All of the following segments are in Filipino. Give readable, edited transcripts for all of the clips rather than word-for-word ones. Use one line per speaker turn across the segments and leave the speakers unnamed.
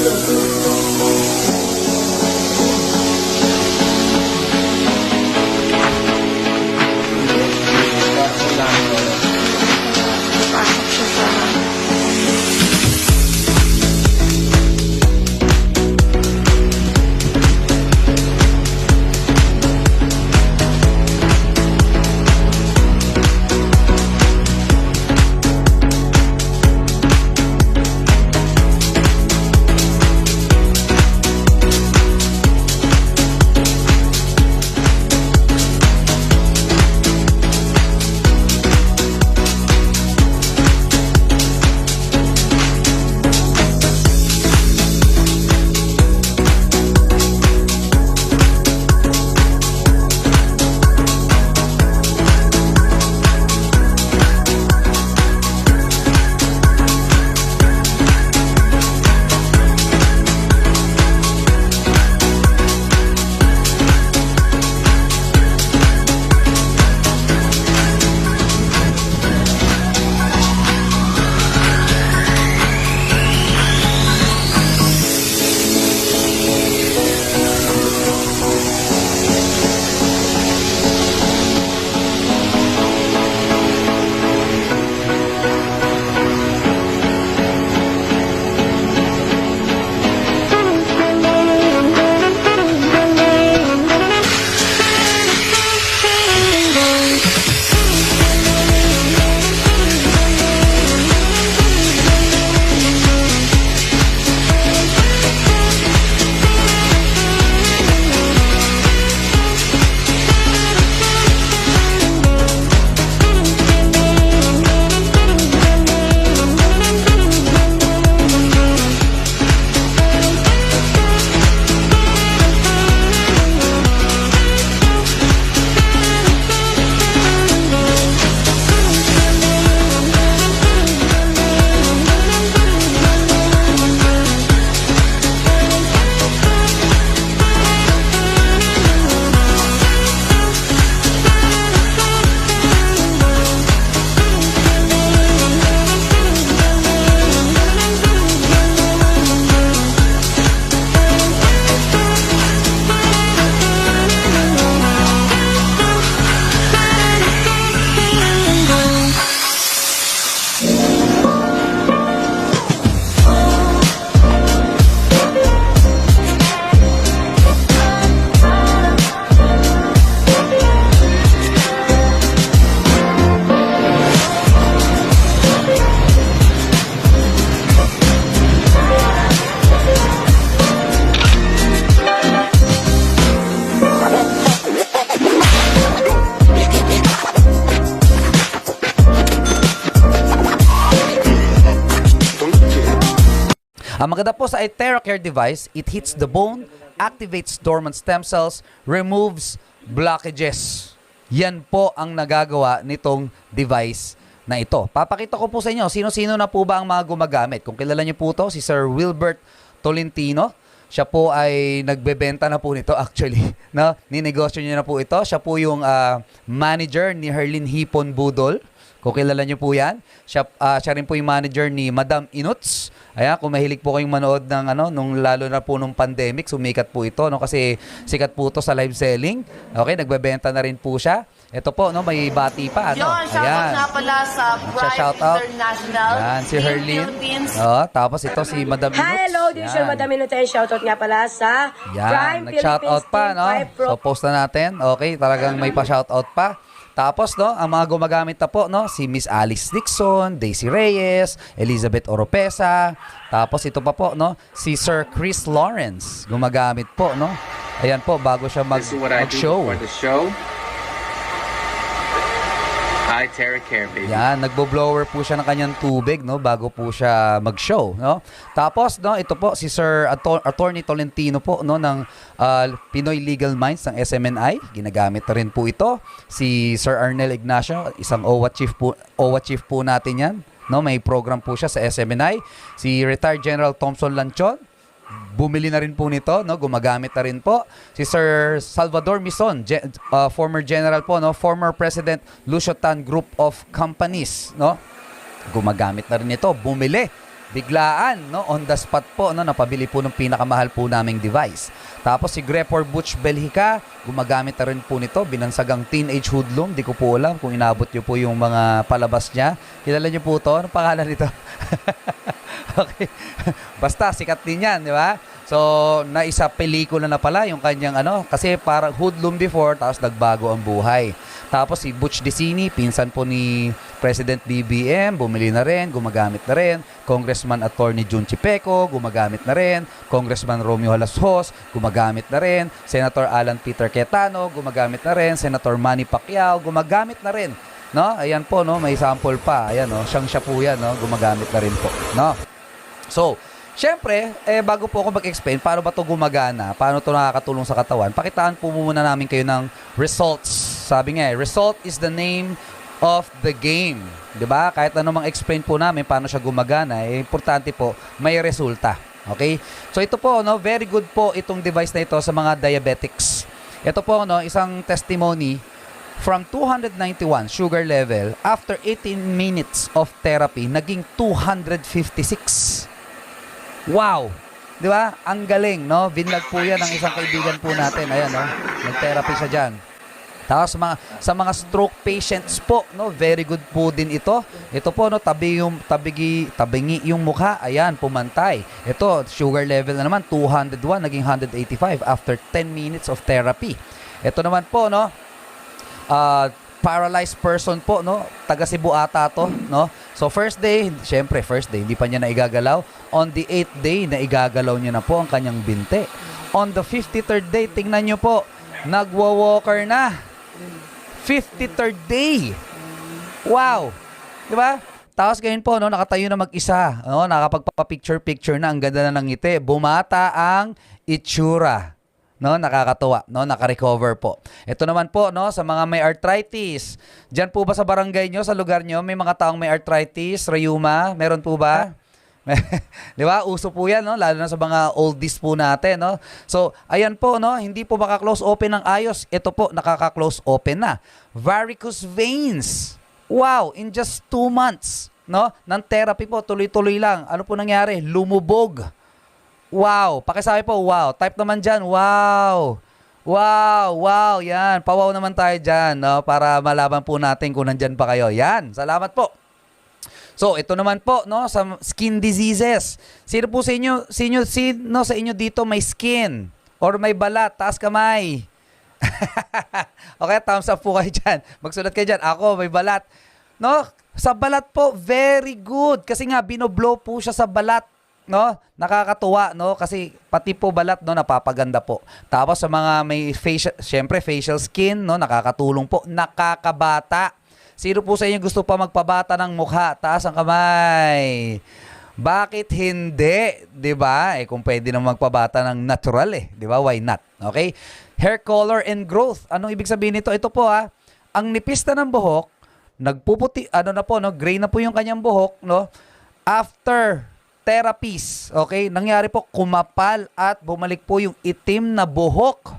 Pasok siya sa...
Ang maganda po sa TheraCare device, it hits the bone, activates dormant stem cells, removes blockages. Yan po ang nagagawa nitong device na ito. Papakita ko po sa inyo, sino-sino na po ba ang mga gumagamit. Kung kilala niyo po ito, si Sir Wilbert Tolentino. Siya po ay nagbebenta na po nito actually. No? Ninegosyo niya na po ito. Siya po yung manager ni Herlin Hipon Budol. Kung kilala niyo po yan. Siya rin po yung manager ni Madam Inuts. Ayan, kung mahilig po kayong manood ng nung lalo na po nung pandemic, sumikat po ito, no? Kasi sikat po ito sa live selling. Okay, nagbebenta na rin po siya. Ito po, no, may bati pa, ano?
Yun, shoutout nga pala sa Prime International.
Yan, si
Team
Herlin.
Philippines.
Tapos ito si Madam Inuts.
Hello, this is Madam Inuts. Shoutout nga pala sa Prime
nag-shoutout
Philippines
pa,
Team
no?
5 Pro.
So, post na natin. Okay, talagang may pa-shoutout pa. Tapos, no, ang mga gumagamit na po, no, si Miss Alice Dixon, Daisy Reyes, Elizabeth Oropesa. Tapos, ito pa po, no, si Sir Chris Lawrence, gumagamit po, no. Ayan po, bago siya mag-show.
For the show. Hi, TheraCare, baby.
Yan, nagbo-blower po siya ng kanyang tubig, no, bago po siya mag-show, no. Tapos, no, ito po si Sir Attorney Tolentino po, no, ng Pinoy Legal Minds ng SMNI. Ginagamit na rin po ito. Si Sir Arnel Ignacio, isang OWA chief po natin 'yan, no. May program po siya sa SMNI. Si Retired General Thompson Lanchon, bumili na rin po nito, no, gumagamit na rin po. Si Sir Salvador Mison, former general po, no, former President Lucio Tan Group of Companies, no, gumagamit na rin ito, bumili, biglaan, no, on the spot po, no, napabili po ng pinakamahal po naming device. Tapos si Grepor Butch Belhica, gumagamit na rin po nito, binansagang teenage hoodlum, di ko po alam kung inabot niyo po yung mga palabas niya. Kilala niyo po to? Anong pangalan nito? Okay. Basta sikat din yan, di ba? So, naisa pelikula na pala yung kanyang kasi parang hoodlum before, tapos nagbago ang buhay. Tapos si Butch Dicini, pinsan po ni President BBM, bumili na rin, gumagamit na rin. Congressman Attorney Jun Chipeco, gumagamit na rin. Congressman Romeo Halasos, gumagamit na rin. Senator Alan Peter Cayetano, gumagamit na rin. Senator Manny Pacquiao, gumagamit na rin. No? Ayan po, no, may sample pa. Ayan, no, siya po yan, no, gumagamit na rin po. No? So, syempre, bago po ako mag-explain paano ba ito gumagana, paano ito nakakatulong sa katawan, pakitaan po muna namin kayo ng results. Sabi nga result is the name of the game. Diba? Kahit ano mang explain po namin paano siya gumagana, importante po, may resulta. Okay? So ito po, no, very good po itong device na ito sa mga diabetics. Ito po, no, isang testimony from 291 sugar level, after 18 minutes of therapy, naging 256. Wow! Di ba? Ang galing, no? Vinlag po yan ng isang kaibigan po natin. Ayan, no? Nag-therapy siya dyan. Tapos sa mga stroke patients po, no? Very good po din ito. Ito po, no? Tabingi yung mukha. Ayan, pumantay. Ito, sugar level na naman, 201, naging 185 after 10 minutes of therapy. Ito naman po, no? Paralyzed person po, no? Taga Cebu ata to, no? So first day, syempre first day, hindi pa niya naigagalaw. On the 8th day, naigagalaw niya na po ang kanyang binte. On the 53rd day, tingnan niyo po, nagwa-walker na. 53rd day. Wow. Di ba? Tapos ngayon po, no, nakatayo na mag-isa. No? Nakapagpapicture-picture na, ang ganda na ng ngiti. Bumata ang itsura. No, nakakatuwa, no, naka-recover po. Ito naman po, no, sa mga may arthritis. Diyan po ba sa barangay nyo, sa lugar nyo, may mga taong may arthritis, rheuma, meron po ba? Di ba? Uso po yan, no? Lalo na sa mga oldies po natin, no? So, ayan po, no? Hindi po maka-close open ng ayos. Ito po, nakaka-close open na. Varicose veins. Wow, in just 2 months, no? Ng therapy po, tuloy-tuloy lang. Ano po nangyari? Lumubog. Wow. Pakisabi po, wow. Type naman dyan, wow. Wow, wow, yan. Pawaw naman tayo dyan, no? Para malaman po natin kung nandyan pa kayo. Yan, salamat po. So, ito naman po, no, sa skin diseases. Sino po sa inyo, sino sa inyo dito may skin or may balat, taas kamay? Okay, thumbs up po kayo dyan. Magsulat kayo dyan. Ako, may balat. No, sa balat po, very good. Kasi nga, binoblow po siya sa balat. No, nakakatuwa, no, kasi pati po balat, no, napapaganda po. Tapos sa mga may facial, syempre facial skin, no, nakakatulong po, nakakabata. Sino po sa inyo gusto pa magpabata ng mukha? Taas ang kamay. Bakit hindi? 'Di ba? Kung pwede nang magpabata ng natural, 'di ba? Why not? Okay? Hair color and growth. Anong ibig sabihin nito? Ito po ang nipis na ng buhok, nagpuputi, no, gray na po yung kanyang buhok, no? After therapies, okay? Nangyari po, kumapal at bumalik po yung itim na buhok.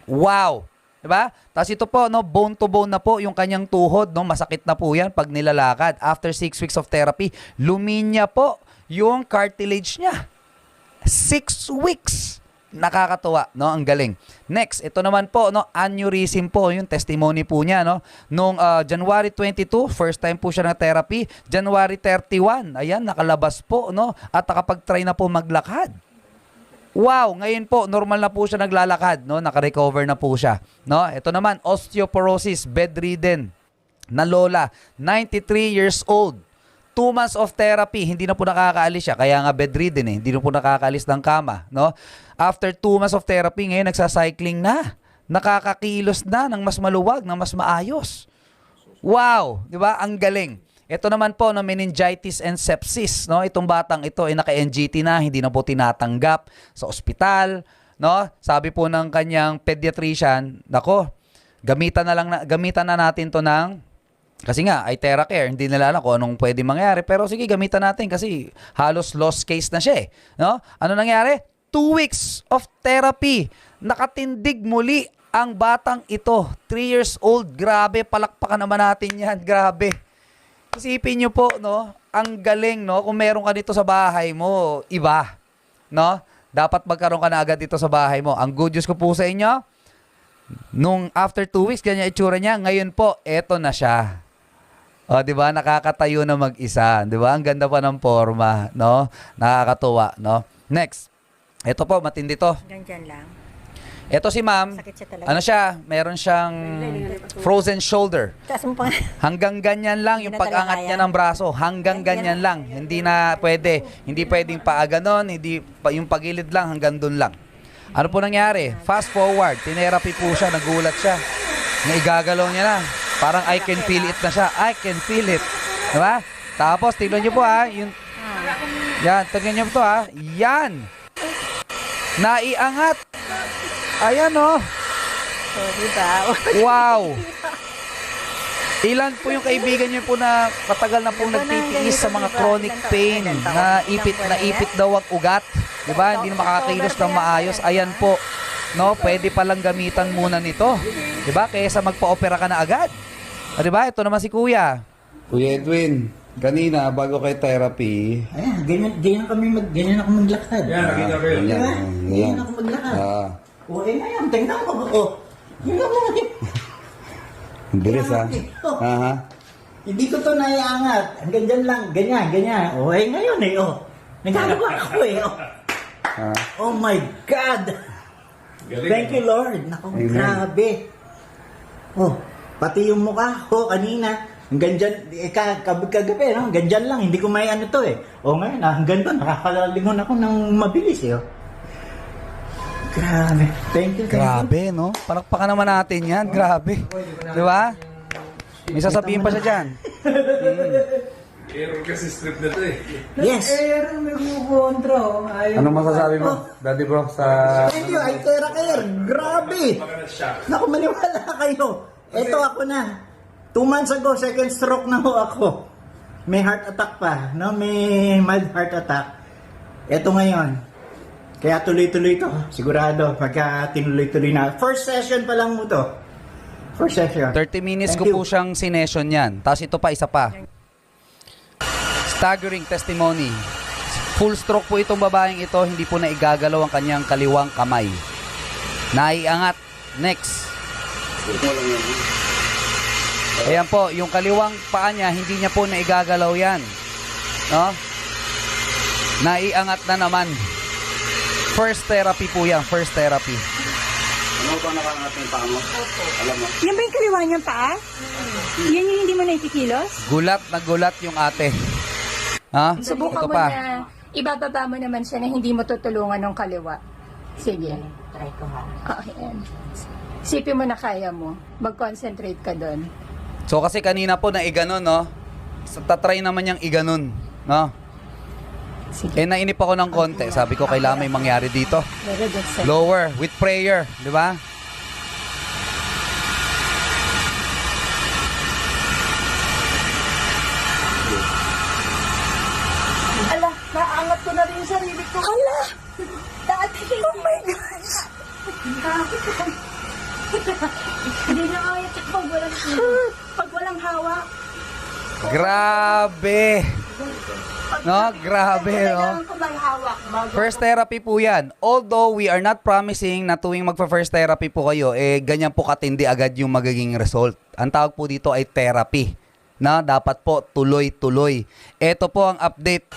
Wow! Diba? Tapos ito po, no, bone to bone na po yung kanyang tuhod, no? Masakit na po yan pag nilalakad. After 6 weeks of therapy, luminya po yung cartilage niya. 6 weeks! Nakakatuwa, no? Ang galing. Next, ito naman po, no, aneurysm po, yung testimony po niya, no? Noong January 22, first time po siya na therapy. January 31, ayan, nakalabas po, no? At nakapag-try na po maglakad. Wow, ngayon po, normal na po siya naglalakad, no? Naka-recover na po siya, no? Ito naman, osteoporosis, bedridden, na lola, 93 years old. 2 months of therapy, hindi na po nakakaalis siya. Kaya nga bedridden hindi na po nakakaalis ng kama, no? After 2 months of therapy, ngayon nagsacycling na. Nakakakilos na ng mas maluwag, ng mas maayos. Wow, 'di ba? Ang galing. Ito naman po, no, meningitis and sepsis, no? Itong batang ito ay naka-NGT na, hindi na po tinatanggap sa ospital, no? Sabi po ng kanyang pediatrician, nako, gamitan na natin 'to ng kasi nga, ay TheraCare, hindi nila alam kung anong pwede mangyari. Pero sige, gamitan natin kasi halos lost case na siya. No? Ano nangyari? 2 weeks of therapy. Nakatindig muli ang batang ito. 3 years old. Grabe, palakpakan naman natin yan. Grabe. Isipin nyo po, no? ang galing, no? Kung meron ka dito sa bahay mo, iba, no? Dapat magkaroon ka na agad dito sa bahay mo. Ang good news ko po sa inyo, nung after 2 weeks, ganyan itsura niya. Ngayon po, eto na siya. O, di ba? Nakakatayo na mag-isa. Di ba? Ang ganda pa ng forma, no? Nakakatuwa, no? Next. Ito po, matindi to.
Ganyan lang.
Ito si ma'am,
Sakit siya talaga.
ano siya, meron siyang frozen shoulder.
Taas mo pa.
Hanggang ganyan lang yung
Hindi na
pag-angat
talaga
niya
kaya.
ng braso. Hanggang ganyan lang. Hindi na pwede. Hindi pwedeng paaganon, hindi yung pagilid lang hanggang dun lang. Ano po nangyari? Fast forward, tinerapi po siya, nagulat siya. Na igagalaw niya na. Parang I can feel it na siya. I can feel it. Diba? Tapos, tignan niyo po ha. Yan, tignan niyo po ha. Yan. Naiangat. Ayan oh.
So, diba?
Wow! Ilan po yung kaibigan niyo po na matagal na pong nagtitiis sa mga chronic pain na ipit daw ang ugat? 'Di ba? Hindi na makakakilos ng maayos. Ayan po. No, pwede pa lang gamitan muna nito. 'Di ba? Kaysa magpa-opera ka na agad. 'Di ba? Ito naman si Kuya.
Kuya Edwin, kanina bago kay therapy,
Ayan, ganyan ako maglakad. Ganyan ako maglakad. O, ngayon, tingnan mo. Tingnan mo.
Ang bilis ha. Aha.
Hindi ko to naiangat. Hanggang dyan lang. Ganyan. O, ngayon nagagawa ako Oh my God. Thank you, Lord. Naku,
Amen.
grabe. Oh, pati yung mukha ko kanina. Hanggang dyan, kagabi, no? Hanggang dyan lang. Hindi ko may ano to O, ngayon, hanggang doon, nakakalalingon ako ng mabilis Grabe. Thank you.
Grabe, no? Palakpakan naman natin 'yan. Grabe. 'Di ba? May sasabihin pa siya diyan.
Error kasi strip na to eh.
Yes.
Anong masasabi mo, Daddy Bro, sa...
Thank you, ay Care. Grabe. Naku, maniwala kayo. Ito ako na. 2 months ago, second stroke na ho ako. May heart attack pa. No? May mild heart attack. Ito ngayon. Kaya tuloy-tuloy to. Sigurado, pagka tinuloy-tuloy na. First session pa lang mo to. First session.
30 minutes
Thank
ko
you.
po siyang sinession yan. Tapos ito pa, isa pa. Staggering testimony. Full stroke po itong babaeng ito, hindi po na igagalaw ang kanyang kaliwang kamay. Naiangat. Next. Ayan po, yung kaliwang paa niya, hindi niya po na igagalaw yan. No? Naiangat na naman. First therapy po yan, first therapy.
Ano ba nakangat yung paa mo? Alam mo?
Yan ba yung kaliwa niyang paa? Yan yung hindi mo nakikilos?
Gulat na gulat yung ate. Ha?
Subukan
Ito
mo
pa.
na, ibababa mo naman siya na hindi mo tutulungan ng kaliwa. Sige.
Try ko ha.
Okay. Sipin mo na kaya mo. Mag-concentrate ka doon.
So kasi kanina po na iganon, no? Tatry naman niyang iganon, no?
Sige.
Eh nainip ako ng konti. Sabi ko kailangan may mangyari dito.
Very good, sir.
Lower with prayer, di ba?
Ala, naangat ko na rin yung sarili ko. Ala! Dati. Oh my gosh!
Hindi na kaya pag walang hawak.
Grabe. No, grabe, no?
Kailangan ko may hawak.
First therapy po yan. Although we are not promising na tuwing magpa-first therapy po kayo, eh ganyan po katindi agad yung magiging result. Ang tawag po dito ay therapy. Na dapat po tuloy-tuloy. Ito po ang update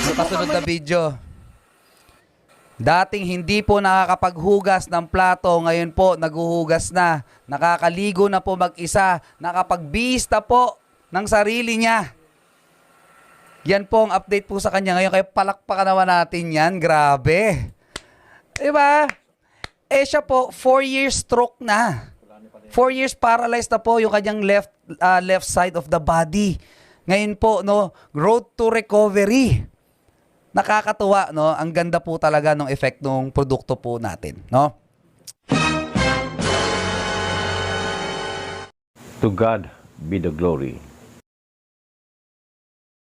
sa kasunod na video. Dating hindi po nakakapaghugas ng plato, ngayon po naguhugas na. Nakakaligo na po mag-isa. Nakapagbihis po ng sarili niya. Yan po ang update po sa kanya ngayon. Kaya palakpakan naman natin yan. Grabe. Diba? Eh siya po, 4 years stroke na. 4 years paralyzed na po yung kanyang left side of the body. Ngayon po, no, road to recovery. Nakakatuwa, no? Ang ganda po talaga ng effect ng produkto po natin, no?
To God be the glory.